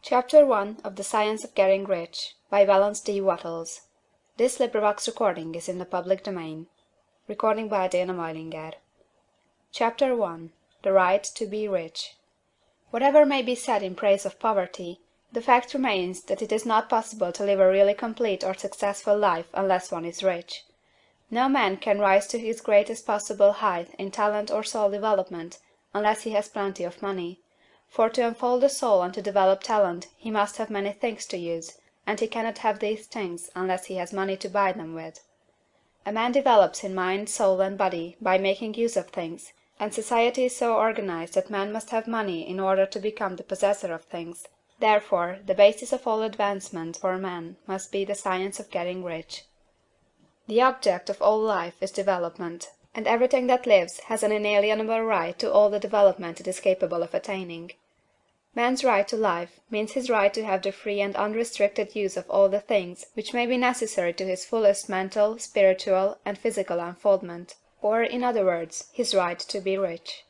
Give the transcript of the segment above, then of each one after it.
Chapter 1 of the Science of Getting Rich by Wallace D. Wattles. This recording is in the public domain. Chapter 1 The Right to be Rich. Whatever may be said in praise of poverty, the fact remains that it is not possible to live a really complete or successful life unless one is rich. No man can rise to his greatest possible height in talent or soul development unless he has plenty of money. For to unfold the soul and to develop talent he must have many things to use, and he cannot have these things unless he has money to buy them with. A man develops in mind, soul, and body by making use of things, and society is so organized that man must have money in order to become the possessor of things. Therefore, the basis of all advancement for man must be the science of getting rich. The object of all life is development, and everything that lives has an inalienable right to all the development it is capable of attaining. Man's right to life means his right to have the free and unrestricted use of all the things which may be necessary to his fullest mental, spiritual, and physical unfoldment, or, in other words, his right to be rich.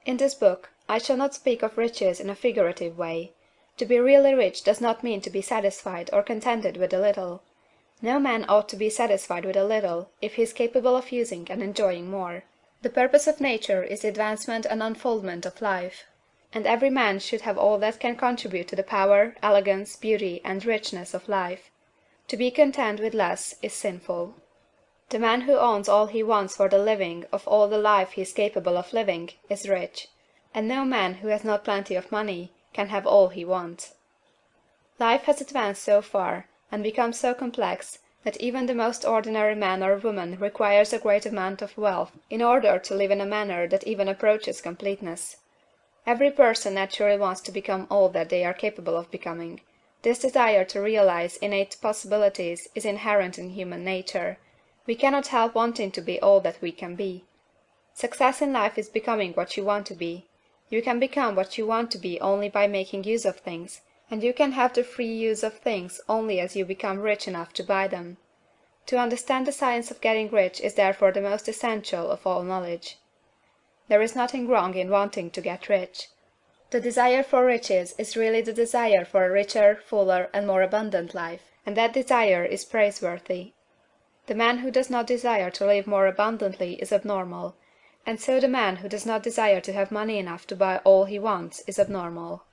In this book, I shall not speak of riches in a figurative way. To be really rich does not mean to be satisfied or contented with a little. No man ought to be satisfied with a little if he is capable of using and enjoying more. The purpose of nature is the advancement and unfoldment of life, and every man should have all that can contribute to the power, elegance, beauty, and richness of life. To be content with less is sinful. The man who owns all he wants for the living of all the life he is capable of living is rich, and no man who has not plenty of money can have all he wants. Life has advanced so far, and become so complex, that even the most ordinary man or woman requires a great amount of wealth in order to live in a manner that even approaches completeness. Every person naturally wants to become all that they are capable of becoming. This desire to realize innate possibilities is inherent in human nature. We cannot help wanting to be all that we can be. Success in life is becoming what you want to be. You can become what you want to be only by making use of things, and you can have the free use of things only as you become rich enough to buy them. To understand the science of getting rich is therefore the most essential of all knowledge. There is nothing wrong in wanting to get rich. The desire for riches is really the desire for a richer, fuller, and more abundant life, and that desire is praiseworthy. The man who does not desire to live more abundantly is abnormal, and so the man who does not desire to have money enough to buy all he wants is abnormal.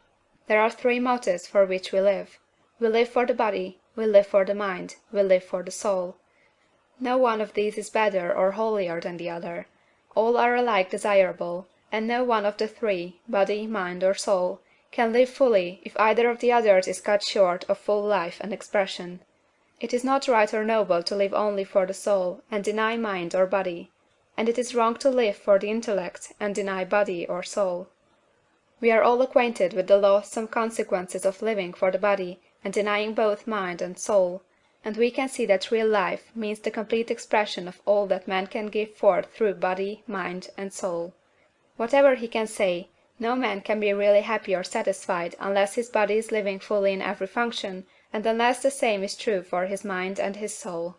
There are three motives for which we live. We live for the body, we live for the mind, we live for the soul. No one of these is better or holier than the other. All are alike desirable, and no one of the three, body, mind, or soul, can live fully if either of the others is cut short of full life and expression. It is not right or noble to live only for the soul and deny mind or body, and it is wrong to live for the intellect and deny body or soul. We are all acquainted with the loathsome consequences of living for the body and denying both mind and soul, and we can see that real life means the complete expression of all that man can give forth through body, mind, and soul. Whatever he can say, no man can be really happy or satisfied unless his body is living fully in every function, and unless the same is true for his mind and his soul.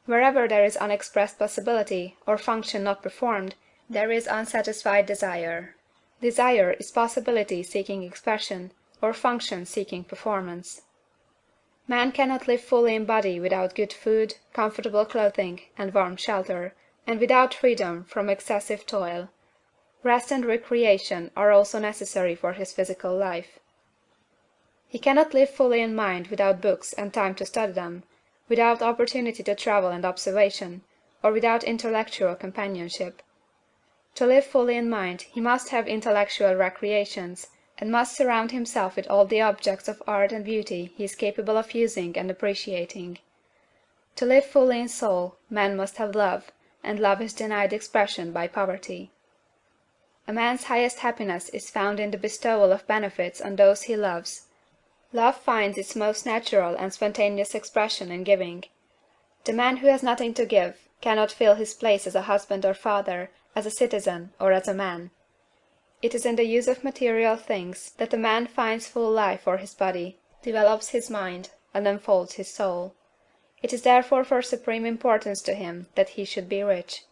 Wherever there is unexpressed possibility, or function not performed, there is unsatisfied desire. Desire is possibility seeking expression, or function seeking performance. Man cannot live fully in body without good food, comfortable clothing, and warm shelter, and without freedom from excessive toil. Rest and recreation are also necessary for his physical life. He cannot live fully in mind without books and time to study them, without opportunity to travel and observation, or without intellectual companionship. To live fully in mind he must have intellectual recreations, and must surround himself with all the objects of art and beauty he is capable of using and appreciating. To live fully in soul, man must have love, and love is denied expression by poverty. A man's highest happiness is found in the bestowal of benefits on those he loves. Love finds its most natural and spontaneous expression in giving. The man who has nothing to give cannot fill his place as a husband or father, as a citizen, or as a man. It is in the use of material things that a man finds full life for his body, develops his mind, and unfolds his soul. It is therefore for supreme importance to him that he should be rich.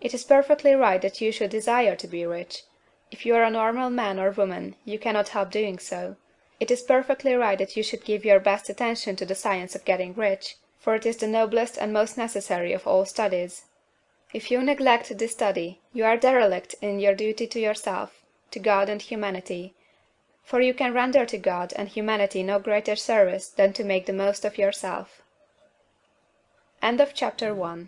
It is perfectly right that you should desire to be rich. If you are a normal man or woman, you cannot help doing so. It is perfectly right that you should give your best attention to the science of getting rich, for it is the noblest and most necessary of all studies. If you neglect this study, you are derelict in your duty to yourself, to God and humanity; for you can render to God and humanity no greater service than to make the most of yourself. CHAPTER II.